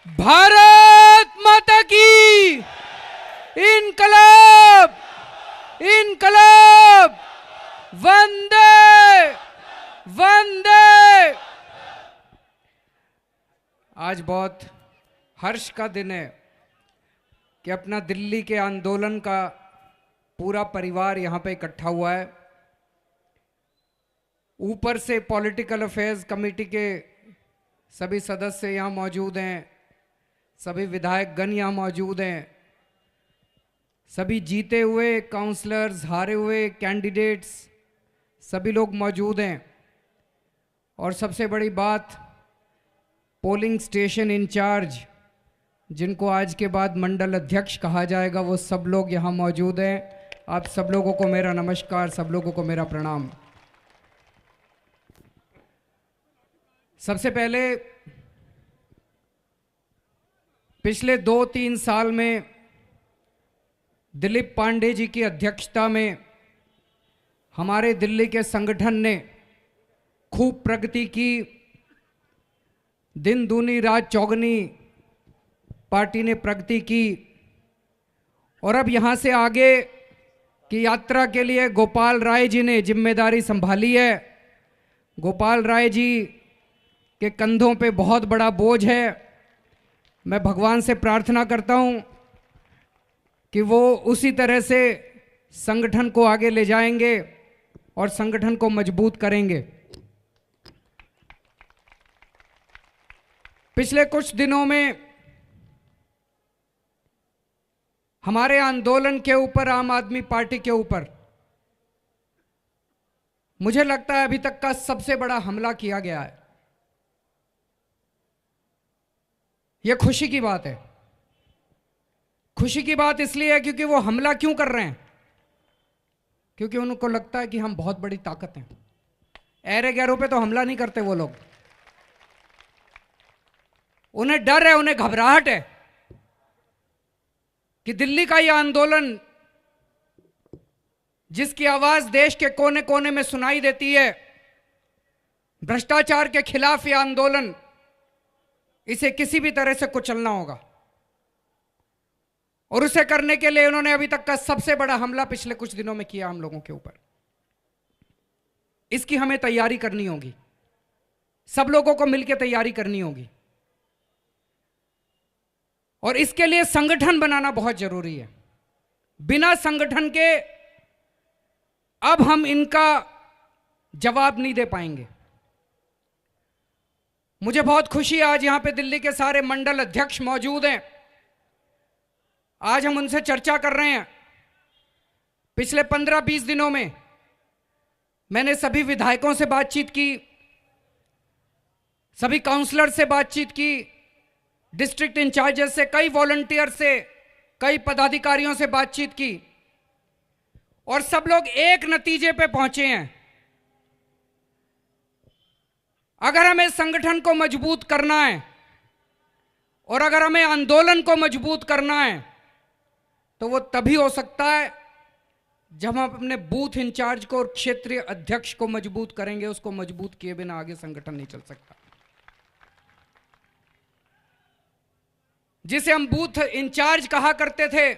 भारत माता की इनकलाब इनकलाब वंदे वंदे। आज बहुत हर्ष का दिन है कि अपना दिल्ली के आंदोलन का पूरा परिवार यहाँ पे इकट्ठा हुआ है। ऊपर से पॉलिटिकल अफेयर्स कमेटी के सभी सदस्य यहाँ मौजूद हैं, सभी विधायकगण यहाँ मौजूद हैं, सभी जीते हुए काउंसलर्स, हारे हुए कैंडिडेट्स, सभी लोग मौजूद हैं। और सबसे बड़ी बात, पोलिंग स्टेशन इंचार्ज, जिनको आज के बाद मंडल अध्यक्ष कहा जाएगा, वो सब लोग यहाँ मौजूद हैं। आप सब लोगों को मेरा नमस्कार, सब लोगों को मेरा प्रणाम। सबसे पहले पिछले 2-3 साल में दिलीप पांडे जी की अध्यक्षता में हमारे दिल्ली के संगठन ने खूब प्रगति की। दिन दूनी रात चौगनी पार्टी ने प्रगति की। और अब यहाँ से आगे की यात्रा के लिए गोपाल राय जी ने जिम्मेदारी संभाली है। गोपाल राय जी के कंधों पे बहुत बड़ा बोझ है। मैं भगवान से प्रार्थना करता हूँ कि वो उसी तरह से संगठन को आगे ले जाएंगे और संगठन को मजबूत करेंगे। पिछले कुछ दिनों में हमारे आंदोलन के ऊपर, आम आदमी पार्टी के ऊपर, मुझे लगता है अभी तक का सबसे बड़ा हमला किया गया है। यह खुशी की बात है। खुशी की बात इसलिए है क्योंकि वो हमला क्यों कर रहे हैं? क्योंकि उनको लगता है कि हम बहुत बड़ी ताकत हैं। ऐरे गैरों पे तो हमला नहीं करते वो लोग। उन्हें डर है, उन्हें घबराहट है कि दिल्ली का यह आंदोलन, जिसकी आवाज देश के कोने कोने में सुनाई देती है, भ्रष्टाचार के खिलाफ यह आंदोलन, इसे किसी भी तरह से कुचलना होगा। और उसे करने के लिए उन्होंने अभी तक का सबसे बड़ा हमला पिछले कुछ दिनों में किया हम लोगों के ऊपर। इसकी हमें तैयारी करनी होगी, सब लोगों को मिलकर तैयारी करनी होगी। और इसके लिए संगठन बनाना बहुत जरूरी है। बिना संगठन के अब हम इनका जवाब नहीं दे पाएंगे। मुझे बहुत खुशी है, आज यहां पे दिल्ली के सारे मंडल अध्यक्ष मौजूद हैं। आज हम उनसे चर्चा कर रहे हैं। पिछले 15-20 दिनों में मैंने सभी विधायकों से बातचीत की, सभी काउंसलर से बातचीत की, डिस्ट्रिक्ट इंचार्जेस से, कई वॉलंटियर से, कई पदाधिकारियों से बातचीत की। और सब लोग एक नतीजे पे पहुंचे हैं। अगर हमें संगठन को मजबूत करना है और अगर हमें आंदोलन को मजबूत करना है, तो वो तभी हो सकता है जब हम अपने बूथ इंचार्ज को और क्षेत्रीय अध्यक्ष को मजबूत करेंगे। उसको मजबूत किए बिना आगे संगठन नहीं चल सकता। जिसे हम बूथ इंचार्ज कहा करते थे,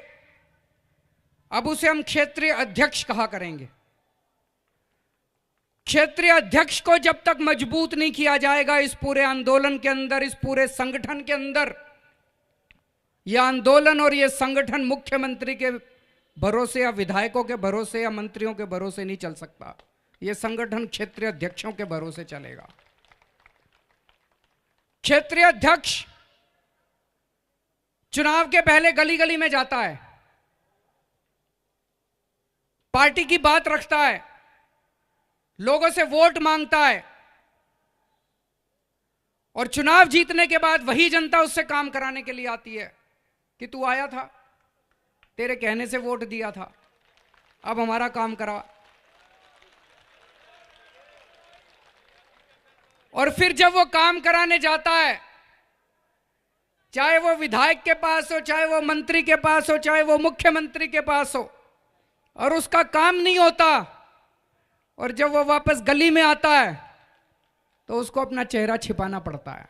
अब उसे हम क्षेत्रीय अध्यक्ष कहा करेंगे। क्षेत्रीय अध्यक्ष को जब तक मजबूत नहीं किया जाएगा इस पूरे आंदोलन के अंदर, इस पूरे संगठन के अंदर, यह आंदोलन और यह संगठन मुख्यमंत्री के भरोसे या विधायकों के भरोसे या मंत्रियों के भरोसे नहीं चल सकता। यह संगठन क्षेत्रीय अध्यक्षों के भरोसे चलेगा। क्षेत्रीय अध्यक्ष चुनाव के पहले गली गली में जाता है, पार्टी की बात रखता है, लोगों से वोट मांगता है, और चुनाव जीतने के बाद वही जनता उससे काम कराने के लिए आती है कि तू आया था, तेरे कहने से वोट दिया था, अब हमारा काम करा। और फिर जब वो काम कराने जाता है, चाहे वो विधायक के पास हो, चाहे वो मंत्री के पास हो, चाहे वो मुख्यमंत्री के पास हो, और उसका काम नहीं होता, और जब वो वापस गली में आता है तो उसको अपना चेहरा छिपाना पड़ता है।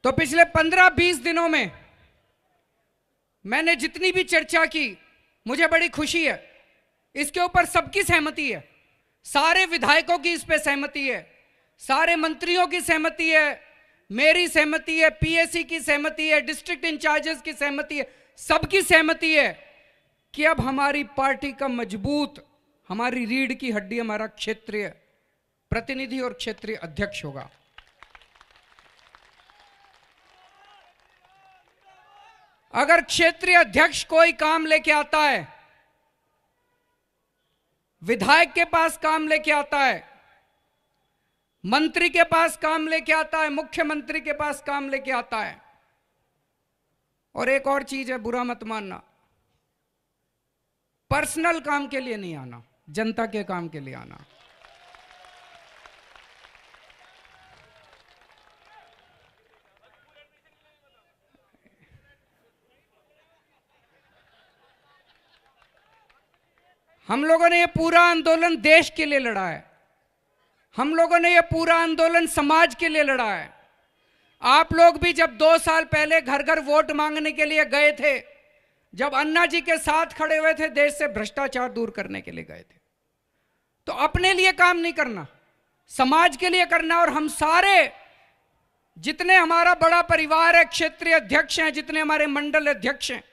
तो पिछले 15-20 दिनों में मैंने जितनी भी चर्चा की, मुझे बड़ी खुशी है, इसके ऊपर सबकी सहमति है, सारे विधायकों की इस पे सहमति है, सारे मंत्रियों की सहमति है, मेरी सहमति है, पीएसी की सहमति है, डिस्ट्रिक्ट इंचार्जेस की सहमति है, सबकी सहमति है कि अब हमारी पार्टी का मजबूत, हमारी रीढ़ की हड्डी हमारा क्षेत्रीय प्रतिनिधि और क्षेत्रीय अध्यक्ष होगा। अगर क्षेत्रीय अध्यक्ष कोई काम लेके आता है, विधायक के पास काम लेके आता है, मंत्री के पास काम लेके आता है, मुख्यमंत्री के पास काम लेके आता है, और एक और चीज है, बुरा मत मानना, पर्सनल काम के लिए नहीं आना, जनता के काम के लिए आना। हम लोगों ने ये पूरा आंदोलन देश के लिए लड़ा है, हम लोगों ने ये पूरा आंदोलन समाज के लिए लड़ा है। आप लोग भी जब 2 साल पहले घर घर वोट मांगने के लिए गए थे, जब अन्ना जी के साथ खड़े हुए थे, देश से भ्रष्टाचार दूर करने के लिए गए थे, तो अपने लिए काम नहीं करना, समाज के लिए करना। और हम सारे, जितने हमारा बड़ा परिवार है, क्षेत्रीय अध्यक्ष हैं, जितने हमारे मंडल अध्यक्ष हैं,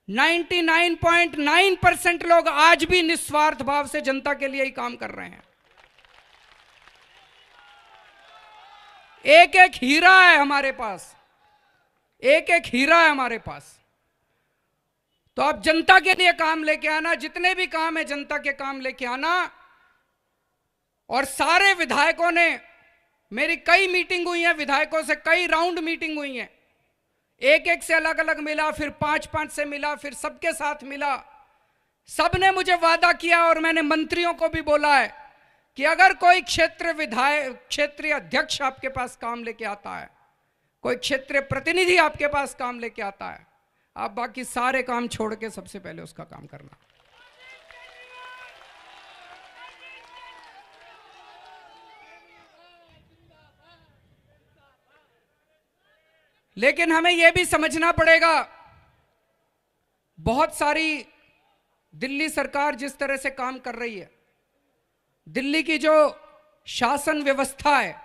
99.9% लोग आज भी निस्वार्थ भाव से जनता के लिए ही काम कर रहे हैं। एक एक हीरा है हमारे पास, एक एक हीरा है हमारे पास। तो आप जनता के लिए काम लेके आना, जितने भी काम है जनता के काम लेके आना। और सारे विधायकों ने, मेरी कई मीटिंग हुई है विधायकों से, कई राउंड मीटिंग हुई है, एक एक से अलग अलग मिला, फिर 5-5 से मिला, फिर सबके साथ मिला। सबने मुझे वादा किया और मैंने मंत्रियों को भी बोला है कि अगर कोई क्षेत्रीय अध्यक्ष आपके पास काम लेके आता है, कोई क्षेत्रीय प्रतिनिधि आपके पास काम लेके आता है, आप बाकी सारे काम छोड़ के सबसे पहले उसका काम करना। लेकिन हमें यह भी समझना पड़ेगा, बहुत सारी दिल्ली सरकार जिस तरह से काम कर रही है, दिल्ली की जो शासन व्यवस्था है,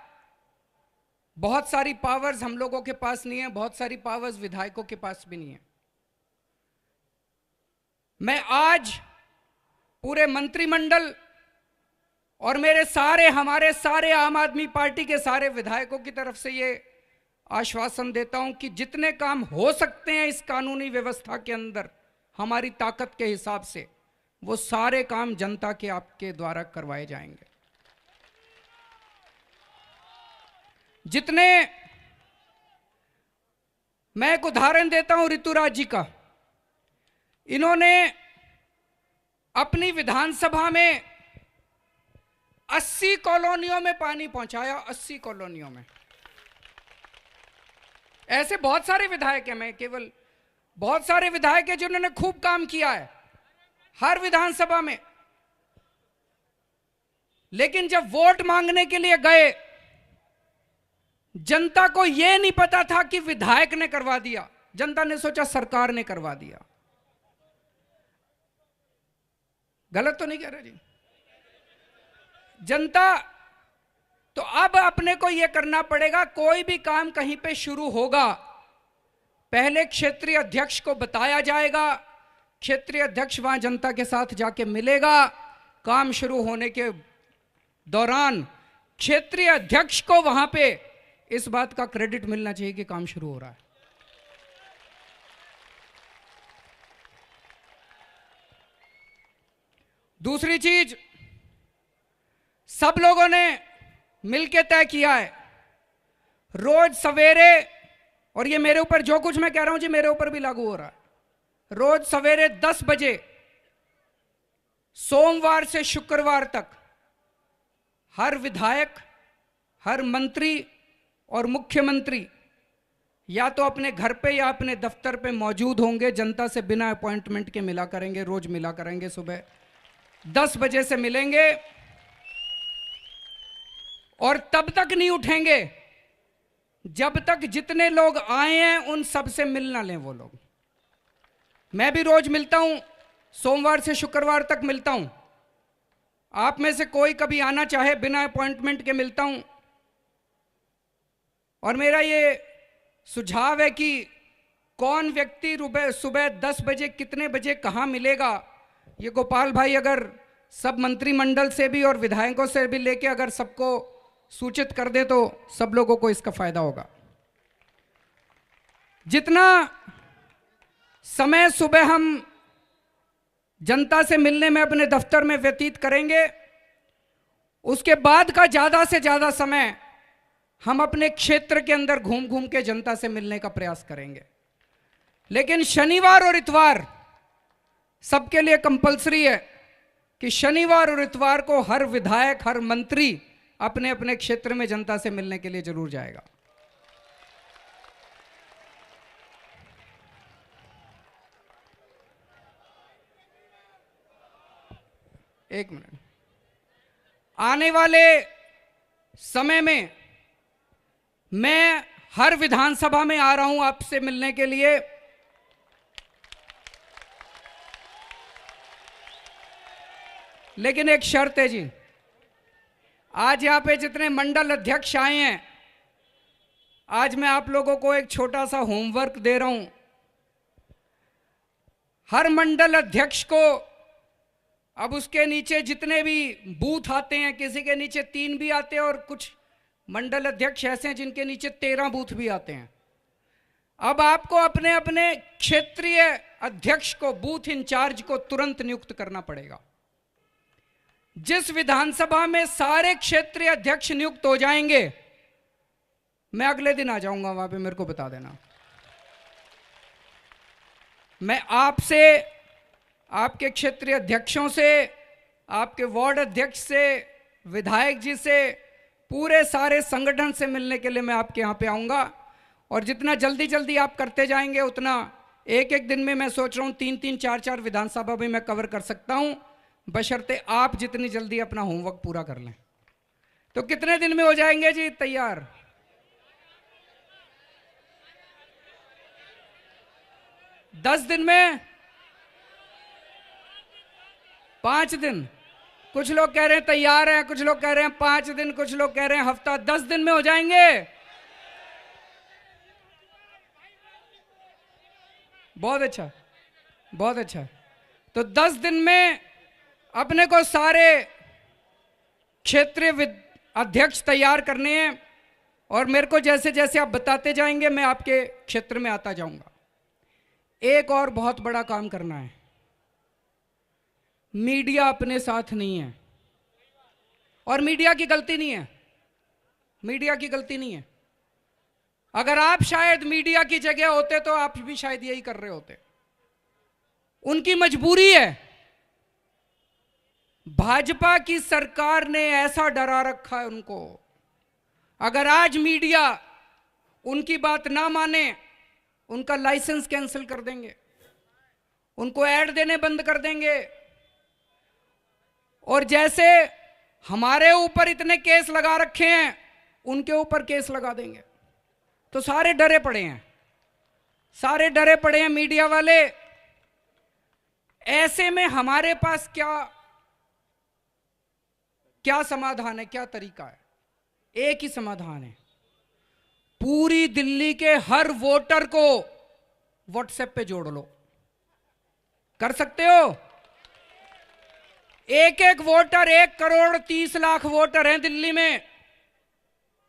बहुत सारी पावर्स हम लोगों के पास नहीं है, बहुत सारी पावर्स विधायकों के पास भी नहीं है। मैं आज पूरे मंत्रिमंडल और हमारे सारे आम आदमी पार्टी के सारे विधायकों की तरफ से ये आश्वासन देता हूं कि जितने काम हो सकते हैं इस कानूनी व्यवस्था के अंदर हमारी ताकत के हिसाब से, वो सारे काम जनता के आपके द्वारा करवाए जाएंगे। मैं एक उदाहरण देता हूं ऋतुराज जी का। इन्होंने अपनी विधानसभा में 80 कॉलोनियों में पानी पहुंचाया, 80 कॉलोनियों में। ऐसे बहुत सारे विधायक हैं, मैं केवल बहुत सारे विधायक हैं जिन्होंने खूब काम किया है हर विधानसभा में। लेकिन जब वोट मांगने के लिए गए, जनता को यह नहीं पता था कि विधायक ने करवा दिया, जनता ने सोचा सरकार ने करवा दिया। गलत तो नहीं कह रहे जी? जनता, तो अब अपने को यह करना पड़ेगा, कोई भी काम कहीं पे शुरू होगा, पहले क्षेत्रीय अध्यक्ष को बताया जाएगा, क्षेत्रीय अध्यक्ष वहां जनता के साथ जाके मिलेगा, काम शुरू होने के दौरान क्षेत्रीय अध्यक्ष को वहां पे इस बात का क्रेडिट मिलना चाहिए कि काम शुरू हो रहा है। दूसरी चीज, सब लोगों ने मिलकर तय किया है, रोज सवेरे, और ये मेरे ऊपर जो कुछ मैं कह रहा हूं जी मेरे ऊपर भी लागू हो रहा है, रोज सवेरे 10 बजे सोमवार से शुक्रवार तक हर विधायक, हर मंत्री और मुख्यमंत्री या तो अपने घर पे या अपने दफ्तर पे मौजूद होंगे, जनता से बिना अपॉइंटमेंट के मिला करेंगे, रोज मिला करेंगे, सुबह 10 बजे से मिलेंगे और तब तक नहीं उठेंगे जब तक जितने लोग आए हैं उन सब से मिल ना लें वो लोग। मैं भी रोज मिलता हूं, सोमवार से शुक्रवार तक मिलता हूं। आप में से कोई कभी आना चाहे बिना अपॉइंटमेंट के मिलता हूं। और मेरा ये सुझाव है कि कौन व्यक्ति सुबह 10 बजे कितने बजे कहां मिलेगा, ये गोपाल भाई अगर सब मंत्रिमंडल से भी और विधायकों से भी लेके अगर सबको सूचित कर दे तो सब लोगों को इसका फायदा होगा। जितना समय सुबह हम जनता से मिलने में अपने दफ्तर में व्यतीत करेंगे, उसके बाद का ज्यादा से ज्यादा समय हम अपने क्षेत्र के अंदर घूम घूम के जनता से मिलने का प्रयास करेंगे। लेकिन शनिवार और इतवार सबके लिए कंपलसरी है कि शनिवार और इतवार को हर विधायक, हर मंत्री अपने अपने क्षेत्र में जनता से मिलने के लिए जरूर जाएगा। एक मिनट। आने वाले समय में मैं हर विधानसभा में आ रहा हूं आपसे मिलने के लिए। लेकिन एक शर्त है जी, आज यहां पे जितने मंडल अध्यक्ष आए हैं, आज मैं आप लोगों को एक छोटा सा होमवर्क दे रहा हूं। हर मंडल अध्यक्ष को, अब उसके नीचे जितने भी बूथ आते हैं, किसी के नीचे 3 भी आते हैं और कुछ मंडल अध्यक्ष ऐसे हैं जिनके नीचे 13 बूथ भी आते हैं। अब आपको अपने अपने क्षेत्रीय अध्यक्ष को, बूथ इंचार्ज को तुरंत नियुक्त करना पड़ेगा। जिस विधानसभा में सारे क्षेत्रीय अध्यक्ष नियुक्त हो जाएंगे, मैं अगले दिन आ जाऊंगा वहां पे, मेरे को बता देना। मैं आपसे, आपके क्षेत्रीय अध्यक्षों से, आपके वार्ड अध्यक्ष से, विधायक जी से, पूरे सारे संगठन से मिलने के लिए मैं आपके यहां पे आऊंगा। और जितना जल्दी जल्दी आप करते जाएंगे उतना, एक एक दिन में मैं सोच रहा हूं 3-3, 4-4 विधानसभा भी मैं कवर कर सकता हूं, बशर्ते आप जितनी जल्दी अपना होमवर्क पूरा कर लें। तो कितने दिन में हो जाएंगे जी तैयार? 10 दिन में? 5 दिन? कुछ लोग कह रहे हैं तैयार हैं, कुछ लोग कह रहे हैं 5 दिन, कुछ लोग कह रहे हैं हफ्ता। 10 दिन में हो जाएंगे? बहुत अच्छा, बहुत अच्छा। तो 10 दिन में अपने को सारे क्षेत्रीय अध्यक्ष तैयार करने हैं और मेरे को जैसे जैसे आप बताते जाएंगे मैं आपके क्षेत्र में आता जाऊंगा। एक और बहुत बड़ा काम करना है, मीडिया अपने साथ नहीं है। और मीडिया की गलती नहीं है, मीडिया की गलती नहीं है। अगर आप शायद मीडिया की जगह होते तो आप भी शायद यही कर रहे होते। उनकी मजबूरी है। भाजपा की सरकार ने ऐसा डरा रखा है उनको, अगर आज मीडिया उनकी बात ना माने, उनका लाइसेंस कैंसिल कर देंगे, उनको ऐड देने बंद कर देंगे। और जैसे हमारे ऊपर इतने केस लगा रखे हैं, उनके ऊपर केस लगा देंगे। तो सारे डरे पड़े हैं, सारे डरे पड़े हैं मीडिया वाले। ऐसे में हमारे पास क्या समाधान है, क्या तरीका है? एक ही समाधान है, पूरी दिल्ली के हर वोटर को व्हाट्सएप पे जोड़ लो। कर सकते हो? एक एक वोटर, 1,30,00,000 वोटर हैं दिल्ली में,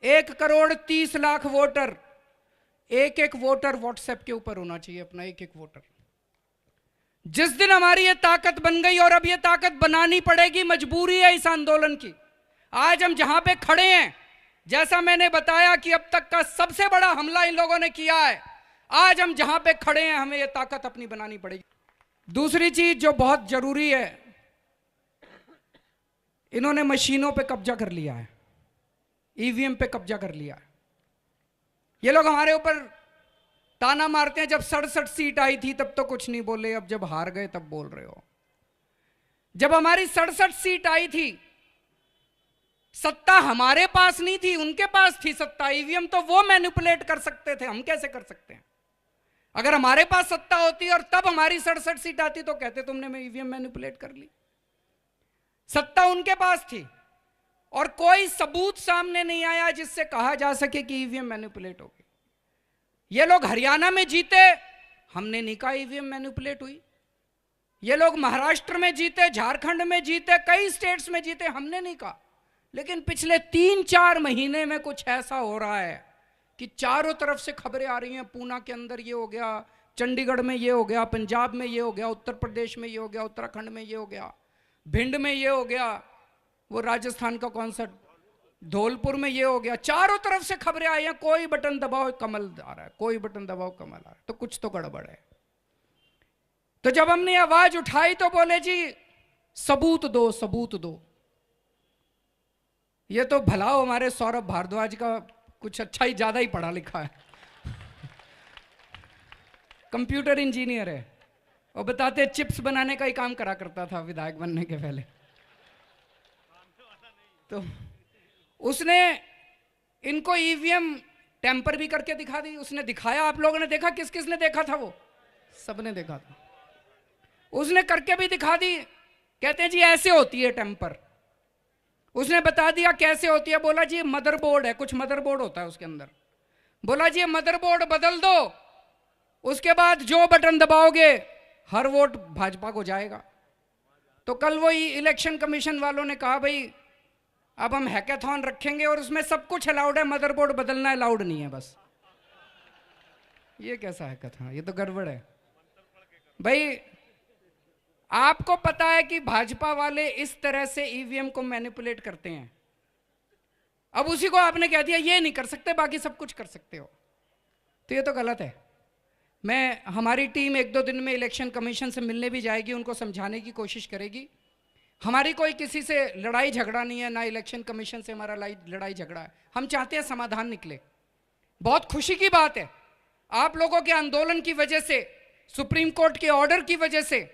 1,30,00,000 वोटर। एक एक वोटर व्हाट्सएप के ऊपर होना चाहिए अपना, एक एक वोटर। जिस दिन हमारी ये ताकत बन गई, और अब ये ताकत बनानी पड़ेगी, मजबूरी है इस आंदोलन की। आज हम जहां पे खड़े हैं, जैसा मैंने बताया कि अब तक का सबसे बड़ा हमला इन लोगों ने किया है, आज हम जहां पे खड़े हैं हमें ये ताकत अपनी बनानी पड़ेगी। दूसरी चीज जो बहुत जरूरी है, इन्होंने मशीनों पे कब्जा कर लिया है, ईवीएम पे कब्जा कर लिया है। ये लोग हमारे ऊपर ताना मारते हैं, जब 67 सीट आई थी तब तो कुछ नहीं बोले, अब जब हार गए तब बोल रहे हो। जब हमारी 67 सीट आई थी, सत्ता हमारे पास नहीं थी, उनके पास थी सत्ता। ईवीएम तो वो मैनिपुलेट कर सकते थे, हम कैसे कर सकते हैं? अगर हमारे पास सत्ता होती और तब हमारी 67 सीट आती तो कहते तुमने मैं ईवीएम मैनिपुलेट कर ली। सत्ता उनके पास थी और कोई सबूत सामने नहीं आया जिससे कहा जा सके कि ईवीएम मैनिपुलेट हो गई। ये लोग हरियाणा में जीते, हमने नहीं कहा ईवीएम मैनिपुलेट हुई। ये लोग महाराष्ट्र में जीते, झारखंड में जीते, कई स्टेट्स में जीते, हमने नहीं कहा। लेकिन पिछले 3-4 महीने में कुछ ऐसा हो रहा है कि चारों तरफ से खबरें आ रही हैं, पूना के अंदर ये हो गया, चंडीगढ़ में ये हो गया, पंजाब में ये हो गया, उत्तर प्रदेश में ये हो गया, उत्तराखंड में ये हो गया, भिंड में ये हो गया, वो राजस्थान का कौन सा, धौलपुर में ये हो गया। चारों तरफ से खबरें आई हैं, कोई बटन दबाओ कमल आ रहा है, कोई बटन दबाओ कमल आ रहा है, तो कुछ तो गड़बड़ है। तो जब हमने आवाज उठाई तो बोले जी सबूत दो, सबूत दो। ये तो भला हो हमारे सौरभ भारद्वाज का कुछ अच्छा ही ज्यादा ही पढ़ा लिखा है, कंप्यूटर इंजीनियर है, और बताते चिप्स बनाने का ही काम करा करता था विधायक बनने के पहले। तो उसने इनको ईवीएम टेम्पर भी करके दिखा दी, उसने दिखाया। आप लोगों ने देखा, किस किस ने देखा था? वो सबने देखा था। उसने करके भी दिखा दी। कहते हैं जी ऐसे होती है टेम्पर। उसने बता दिया कैसे होती है। बोला जी मदरबोर्ड है, कुछ मदरबोर्ड होता है उसके अंदर। बोला जी मदरबोर्ड बदल दो, उसके बाद जो बटन दबाओगे हर वोट भाजपा को जाएगा। तो कल वही इलेक्शन कमीशन वालों ने कहा भाई अब हम हैकाथॉन रखेंगे और उसमें सब कुछ अलाउड है, मदरबोर्ड बदलना अलाउड नहीं है बस। ये कैसा हैकाथॉन? ये तो गड़बड़ है भाई। आपको पता है कि भाजपा वाले इस तरह से ईवीएम को मैनिपुलेट करते हैं। अब उसी को आपने कह दिया ये नहीं कर सकते, बाकी सब कुछ कर सकते हो, तो ये तो गलत है। हमारी टीम 1-2 दिन में इलेक्शन कमीशन से मिलने भी जाएगी, उनको समझाने की कोशिश करेगी। हमारी कोई किसी से लड़ाई झगड़ा नहीं है, ना इलेक्शन कमीशन से हमारा लड़ाई झगड़ा है। हम चाहते हैं समाधान निकले। बहुत खुशी की बात है, आप लोगों के आंदोलन की वजह से, सुप्रीम कोर्ट के ऑर्डर की वजह से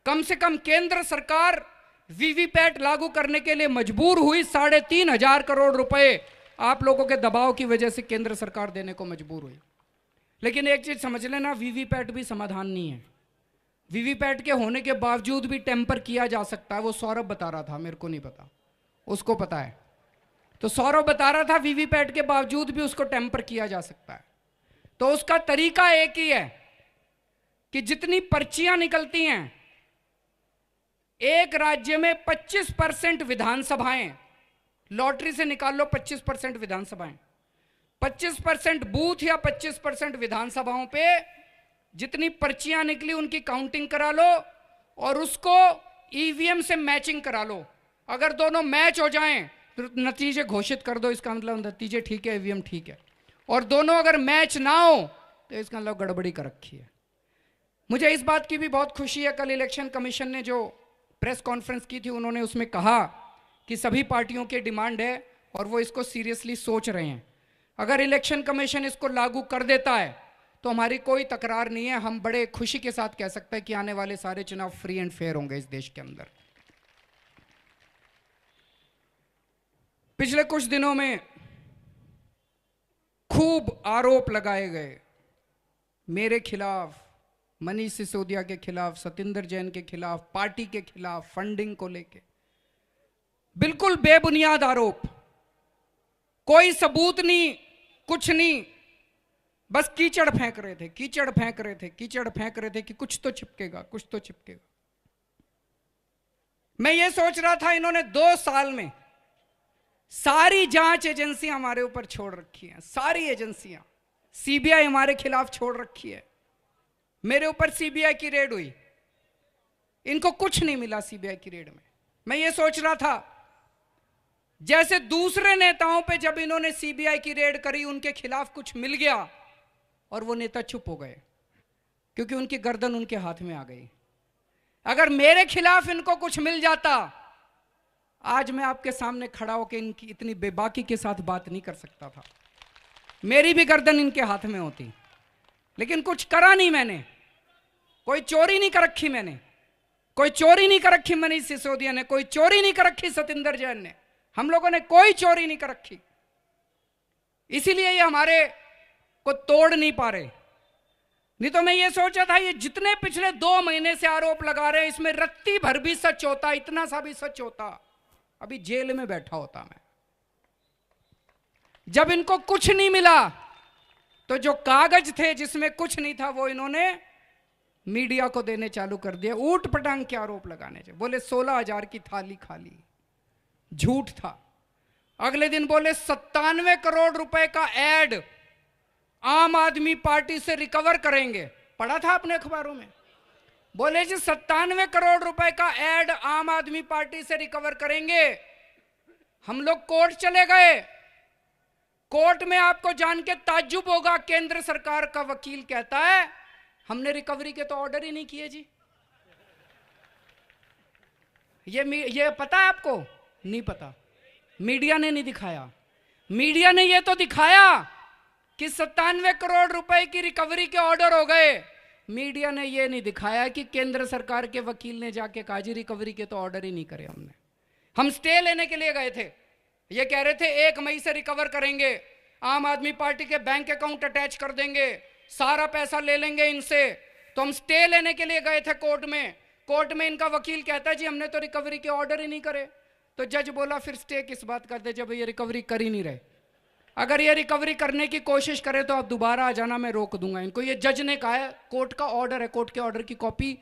कम केंद्र सरकार वीवीपैट लागू करने के लिए मजबूर हुई। 3,500 करोड़ रुपए आप लोगों के दबाव की वजह से केंद्र सरकार देने को मजबूर हुई। लेकिन एक चीज समझ लेना, वीवीपैट भी समाधान नहीं है। वीवीपैट के होने के बावजूद भी टेम्पर किया जा सकता है। वो सौरभ बता रहा था, मेरे को नहीं पता, उसको पता है। तो सौरभ बता रहा था वीवीपैट के बावजूद भी उसको टेम्पर किया जा सकता है। तो उसका तरीका एक ही है कि जितनी पर्चियां निकलती हैं, एक राज्य में 25% विधानसभाएं लॉटरी से निकाल लो, 25% विधानसभाएं, 25% बूथ या 25% विधानसभाओं पे जितनी पर्चियां निकली उनकी काउंटिंग करा लो और उसको ईवीएम से मैचिंग करा लो। अगर दोनों मैच हो जाएं तो नतीजे घोषित कर दो, इसका मतलब नतीजे ठीक है, ईवीएम ठीक है। और दोनों अगर मैच ना हो तो इसका मतलब गड़बड़ी कर रखी है। मुझे इस बात की भी बहुत खुशी है, कल इलेक्शन कमीशन ने जो प्रेस कॉन्फ्रेंस की थी उन्होंने उसमें कहा कि सभी पार्टियों की डिमांड है और वो इसको सीरियसली सोच रहे हैं। अगर इलेक्शन कमीशन इसको लागू कर देता है तो हमारी कोई तकरार नहीं है। हम बड़े खुशी के साथ कह सकते हैं कि आने वाले सारे चुनाव फ्री एंड फेयर होंगे इस देश के अंदर। पिछले कुछ दिनों में खूब आरोप लगाए गए मेरे खिलाफ, मनीष सिसोदिया के खिलाफ, सतिंदर जैन के खिलाफ, पार्टी के खिलाफ, फंडिंग को लेके। बिल्कुल बेबुनियाद आरोप, कोई सबूत नहीं, कुछ नहीं, बस कीचड़ फेंक रहे थे, कीचड़ फेंक रहे थे, कीचड़ फेंक रहे थे कि कुछ तो चिपकेगा, कुछ तो चिपकेगा। मैं ये सोच रहा था इन्होंने 2 साल में सारी जांच एजेंसियां हमारे ऊपर छोड़ रखी हैं, सारी एजेंसियां। सीबीआई हमारे खिलाफ छोड़ रखी है, मेरे ऊपर सीबीआई की रेड हुई, इनको कुछ नहीं मिला सीबीआई की रेड में। मैं ये सोच रहा था जैसे दूसरे नेताओं पे जब इन्होंने सीबीआई की रेड करी उनके खिलाफ कुछ मिल गया और वो नेता चुप हो गए क्योंकि उनकी गर्दन उनके हाथ में आ गई। अगर मेरे खिलाफ इनको कुछ मिल जाता, आज मैं आपके सामने खड़ा होकर इनकी इतनी बेबाकी के साथ बात नहीं कर सकता था, मेरी भी गर्दन इनके हाथ में होती। लेकिन कुछ करा नहीं मैंने, कोई चोरी नहीं कर रखी मैंने, कोई चोरी नहीं कर रखी मनीष सिसोदिया ने, कोई चोरी नहीं कर रखी सतिंदर जैन ने। हम लोगों ने कोई चोरी नहीं कर रखी, इसीलिए ये हमारे को तोड़ नहीं पा रहे। नहीं तो मैं ये सोचा था ये जितने पिछले 2 महीने से आरोप लगा रहे हैं इसमें रत्ती भर भी सच होता, इतना सा भी सच होता, अभी जेल में बैठा होता मैं। जब इनको कुछ नहीं मिला तो जो कागज थे जिसमें कुछ नहीं था वो इन्होंने मीडिया को देने चालू कर दिया, ऊट पटांग के आरोप लगाने से। बोले 16,000 की थाली खाली, झूठ था। अगले दिन बोले 97 करोड़ रुपए का एड आम आदमी पार्टी से रिकवर करेंगे, पढ़ा था आपने अखबारों में। बोले जी 97 करोड़ रुपए का एड आम आदमी पार्टी से रिकवर करेंगे। हम लोग कोर्ट चले गए, कोर्ट में आपको जान के ताज्जुब होगा, केंद्र सरकार का वकील कहता है हमने रिकवरी के तो ऑर्डर ही नहीं किए जी। ये पता है आपको? नहीं पता, मीडिया ने नहीं दिखाया। मीडिया ने ये तो दिखाया कि 97 करोड़ रुपए की रिकवरी के ऑर्डर हो गए। मीडिया ने ये नहीं दिखाया कि केंद्र सरकार के वकील ने जाके कहा जी रिकवरी के तो ऑर्डर ही नहीं करे हमने। हम स्टे लेने के लिए गए थे, ये कह रहे थे 1 मई से रिकवर करेंगे, आम आदमी पार्टी के बैंक अकाउंट अटैच कर देंगे, सारा पैसा ले लेंगे इनसे। तो हम स्टे लेने के लिए गए थे कोर्ट में। कोर्ट में इनका वकील कहता है जी हमने तो रिकवरी के ऑर्डर ही नहीं करे। तो जज बोला फिर स्टे किस बात करते जब ये रिकवरी कर ही नहीं रहे। अगर ये रिकवरी करने की कोशिश करे तो आप दोबारा आ जाना, मैं रोक दूंगा इनको। ये जज ने कहा है, कोर्ट का ऑर्डर है, कोर्ट के ऑर्डर की कॉपी।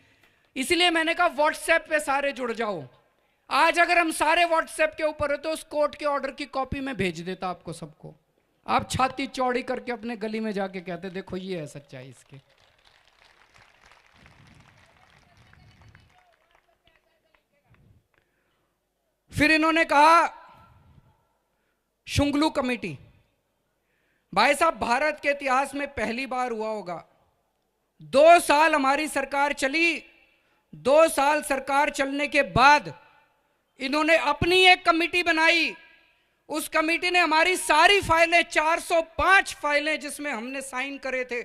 इसलिए मैंने कहा व्हाट्सएप पे सारे जुड़ जाओ। आज अगर हम सारे व्हाट्सएप के ऊपर हो तो उस कोर्ट के ऑर्डर की कॉपी में भेज देता आपको सबको। आप छाती चौड़ी करके अपने गली में जाके कहते देखो ये है सच्चाई इसकी। फिर इन्होंने कहा शुंगलू कमेटी। भाई साहब भारत के इतिहास में पहली बार हुआ होगा, 2 साल हमारी सरकार चली, 2 साल सरकार चलने के बाद इन्होंने अपनी एक कमेटी बनाई। उस कमेटी ने हमारी सारी फाइलें, 405 फाइलें जिसमें हमने साइन करे थे,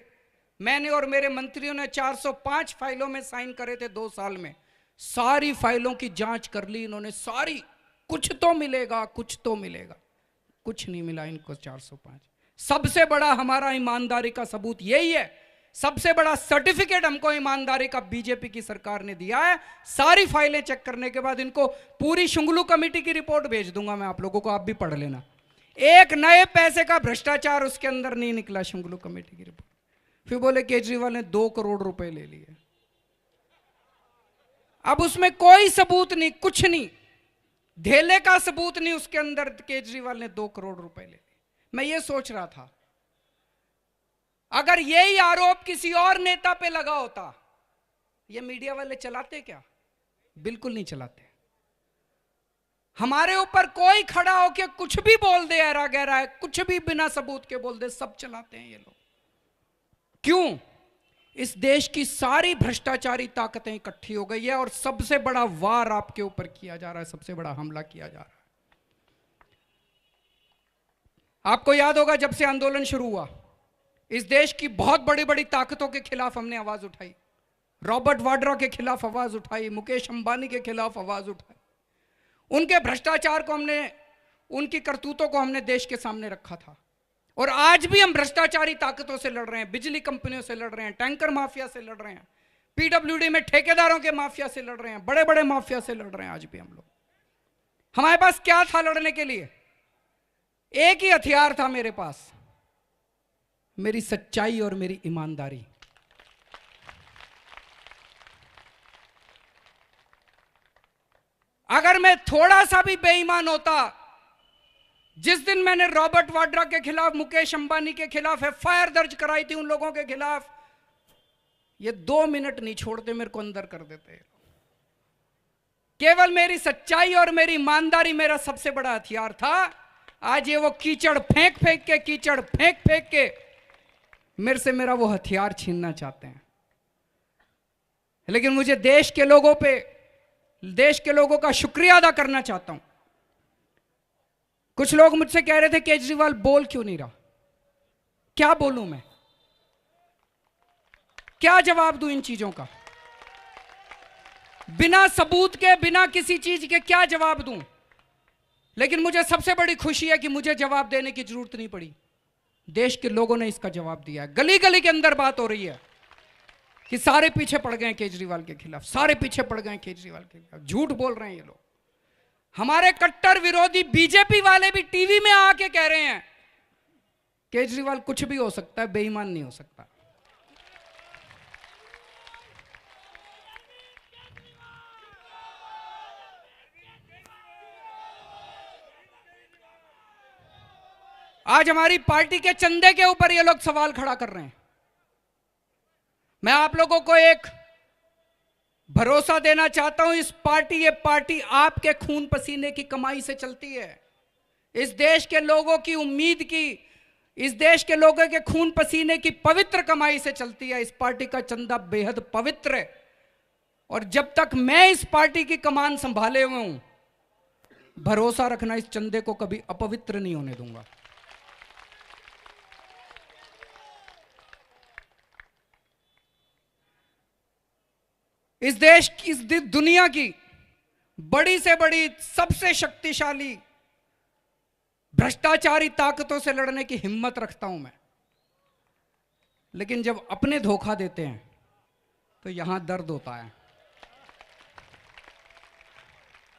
मैंने और मेरे मंत्रियों ने 405 फाइलों में साइन करे थे 2 साल में, सारी फाइलों की जांच कर ली इन्होंने सारी। कुछ तो मिलेगा, कुछ तो मिलेगा, कुछ नहीं मिला इनको 405। सबसे बड़ा हमारा ईमानदारी का सबूत यही है, सबसे बड़ा सर्टिफिकेट हमको ईमानदारी का बीजेपी की सरकार ने दिया है। सारी फाइलें चेक करने के बाद इनको पूरी शुंगलू कमेटी की रिपोर्ट भेज दूंगा मैं आप लोगों को, आप भी पढ़ लेना। एक नए पैसे का भ्रष्टाचार उसके अंदर नहीं निकला शुंगलू कमेटी की रिपोर्ट। फिर बोले केजरीवाल ने 2 करोड़ रुपए ले लिए। अब उसमें कोई सबूत नहीं, कुछ नहीं, धेले का सबूत नहीं उसके अंदर। केजरीवाल ने 2 करोड़ रुपए ले लिए। मैं ये सोच रहा था अगर यही आरोप किसी और नेता पे लगा होता, ये मीडिया वाले चलाते क्या? बिल्कुल नहीं चलाते। हमारे ऊपर कोई खड़ा होके कुछ भी बोल दे, ऐरा गहरा है, कुछ भी बिना सबूत के बोल दे, सब चलाते हैं ये लोग। क्यों? इस देश की सारी भ्रष्टाचारी ताकतें इकट्ठी हो गई है और सबसे बड़ा वार आपके ऊपर किया जा रहा है, सबसे बड़ा हमला किया जा रहा है। आपको याद होगा जब से आंदोलन शुरू हुआ, इस देश की बहुत बड़ी बड़ी ताकतों के खिलाफ हमने आवाज उठाई। रॉबर्ट वाड्रा के खिलाफ आवाज उठाई, मुकेश अंबानी के खिलाफ आवाज उठाई। उनके भ्रष्टाचार को हमने, उनकी करतूतों को हमने देश के सामने रखा था। और आज भी हम भ्रष्टाचारी ताकतों से लड़ रहे हैं, बिजली कंपनियों से लड़ रहे हैं, टैंकर माफिया से लड़ रहे हैं, पीडब्ल्यूडी में ठेकेदारों के माफिया से लड़ रहे हैं, बड़े बड़े माफिया से लड़ रहे हैं आज भी हम लोग। हमारे पास क्या था लड़ने के लिए? एक ही हथियार था मेरे पास, मेरी सच्चाई और मेरी ईमानदारी। अगर मैं थोड़ा सा भी बेईमान होता, जिस दिन मैंने रॉबर्ट वाड्रा के खिलाफ, मुकेश अंबानी के खिलाफ एफआईआर दर्ज कराई थी, उन लोगों के खिलाफ, ये 2 मिनट नहीं छोड़ते, मेरे को अंदर कर देते। केवल मेरी सच्चाई और मेरी ईमानदारी मेरा सबसे बड़ा हथियार था। आज ये वो कीचड़ फेंक फेंक के मेरे से मेरा वो हथियार छीनना चाहते हैं। लेकिन मुझे देश के लोगों पे, देश के लोगों का शुक्रिया अदा करना चाहता हूं। कुछ लोग मुझसे कह रहे थे केजरीवाल बोल क्यों नहीं रहा? क्या बोलूं मैं? क्या जवाब दूं इन चीजों का? बिना सबूत के, बिना किसी चीज के क्या जवाब दूं? लेकिन मुझे सबसे बड़ी खुशी है कि मुझे जवाब देने की जरूरत नहीं पड़ी, देश के लोगों ने इसका जवाब दिया है। गली गली के अंदर बात हो रही है कि सारे पीछे पड़ गए केजरीवाल के खिलाफ, सारे पीछे पड़ गए केजरीवाल के खिलाफ। झूठ बोल रहे हैं ये लोग। हमारे कट्टर विरोधी बीजेपी वाले भी टीवी में आके कह रहे हैं केजरीवाल कुछ भी हो सकता है, बेईमान नहीं हो सकता। आज हमारी पार्टी के चंदे के ऊपर ये लोग सवाल खड़ा कर रहे हैं। मैं आप लोगों को एक भरोसा देना चाहता हूं, ये पार्टी आपके खून पसीने की कमाई से चलती है। इस देश के लोगों की उम्मीद की, इस देश के लोगों के खून पसीने की पवित्र कमाई से चलती है। इस पार्टी का चंदा बेहद पवित्र है और जब तक मैं इस पार्टी की कमान संभाले हुए हूं, भरोसा रखना इस चंदे को कभी अपवित्र नहीं होने दूंगा। इस देश की, इस दुनिया की बड़ी से बड़ी, सबसे शक्तिशाली भ्रष्टाचारी ताकतों से लड़ने की हिम्मत रखता हूं मैं, लेकिन जब अपने धोखा देते हैं तो यहां दर्द होता है,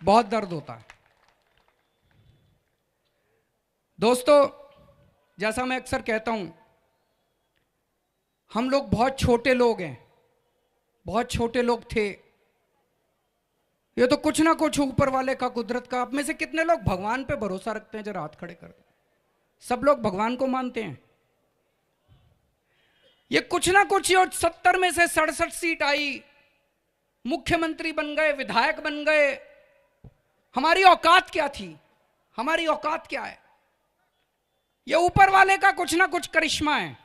बहुत दर्द होता है। दोस्तों, जैसा मैं अक्सर कहता हूं, हम लोग बहुत छोटे लोग हैं, बहुत छोटे लोग थे। ये तो कुछ ना कुछ ऊपर वाले का, कुदरत का। आप में से कितने लोग भगवान पे भरोसा रखते हैं? जरा हाथ खड़े कर दो। सब लोग भगवान को मानते हैं। ये कुछ ना कुछ, और 70 में से 67 सीट आई, मुख्यमंत्री बन गए, विधायक बन गए। हमारी औकात क्या थी? हमारी औकात क्या है? ये ऊपर वाले का कुछ ना कुछ करिश्मा है।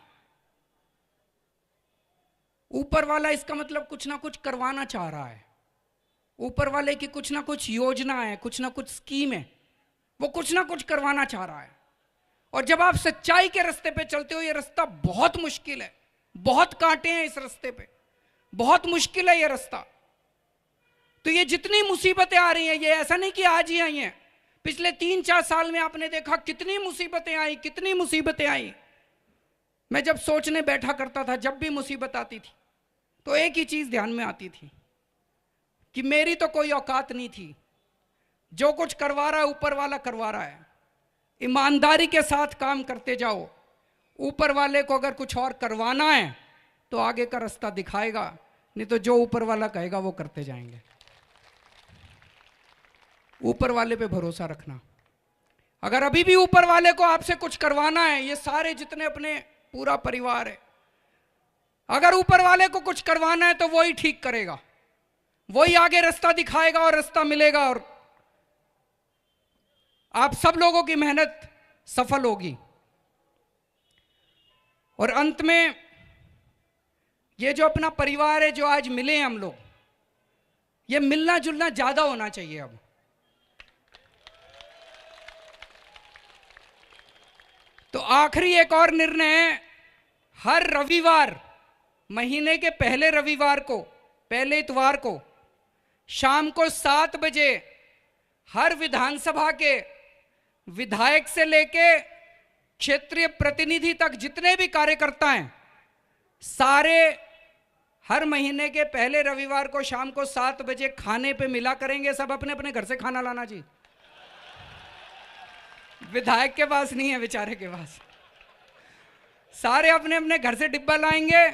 ऊपर वाला, इसका मतलब कुछ ना कुछ करवाना चाह रहा है। ऊपर वाले की कुछ ना कुछ योजना है, कुछ ना कुछ स्कीम है, वो कुछ ना कुछ करवाना चाह रहा है। और जब आप सच्चाई के रास्ते पे चलते हो, ये रास्ता बहुत मुश्किल है, बहुत कांटे हैं इस रास्ते पे, बहुत मुश्किल है ये रास्ता। तो ये जितनी मुसीबतें आ रही हैं, ये ऐसा नहीं कि आज ही आई हैं। पिछले 3-4 साल में आपने देखा कितनी मुसीबतें आई, कितनी मुसीबतें आई। मैं जब सोचने बैठा करता था, जब भी मुसीबत आती थी, तो एक ही चीज ध्यान में आती थी कि मेरी तो कोई औकात नहीं थी। जो कुछ करवा रहा है ऊपर वाला करवा रहा है। ईमानदारी के साथ काम करते जाओ। ऊपर वाले को अगर कुछ और करवाना है तो आगे का रास्ता दिखाएगा, नहीं तो जो ऊपर वाला कहेगा वो करते जाएंगे। ऊपर वाले पे भरोसा रखना। अगर अभी भी ऊपर वाले को आपसे कुछ करवाना है, ये सारे जितने अपने पूरा परिवार है, अगर ऊपर वाले को कुछ करवाना है तो वही ठीक करेगा, वही आगे रास्ता दिखाएगा और रास्ता मिलेगा और आप सब लोगों की मेहनत सफल होगी। और अंत में ये जो अपना परिवार है, जो आज मिले हैं हम लोग, ये मिलना जुलना ज्यादा होना चाहिए। अब तो आखिरी एक और निर्णय है, हर रविवार, महीने के पहले रविवार को, पहले इतवार को शाम को 7 बजे हर विधानसभा के विधायक से लेके क्षेत्रीय प्रतिनिधि तक जितने भी कार्यकर्ता हैं, सारे हर महीने के पहले रविवार को शाम को 7 बजे खाने पे मिला करेंगे। सब अपने अपने घर से खाना लाना जी। विधायक के पास नहीं है, बेचारे के पास। सारे अपने अपने घर से डिब्बा लाएंगे।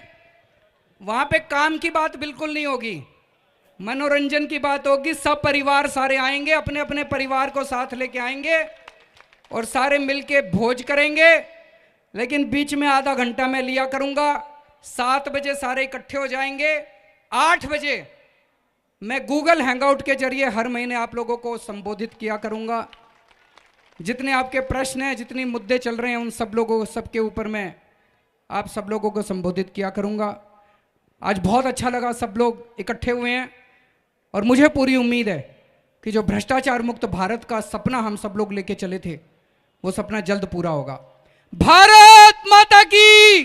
वहां पे काम की बात बिल्कुल नहीं होगी, मनोरंजन की बात होगी। सब परिवार सारे आएंगे, अपने अपने परिवार को साथ लेके आएंगे और सारे मिलके भोज करेंगे। लेकिन बीच में आधा घंटा मैं लिया करूंगा। 7 बजे सारे इकट्ठे हो जाएंगे। 8 बजे मैं गूगल हैंगआउट के जरिए हर महीने आप लोगों को संबोधित किया करूंगा। जितने आपके प्रश्न हैं, जितने मुद्दे चल रहे हैं, उन सब लोगों, सबके ऊपर मैं आप सब लोगों को संबोधित किया करूंगा। आज बहुत अच्छा लगा, सब लोग इकट्ठे हुए हैं और मुझे पूरी उम्मीद है कि जो भ्रष्टाचार मुक्त भारत का सपना हम सब लोग लेके चले थे, वो सपना जल्द पूरा होगा। भारत माता की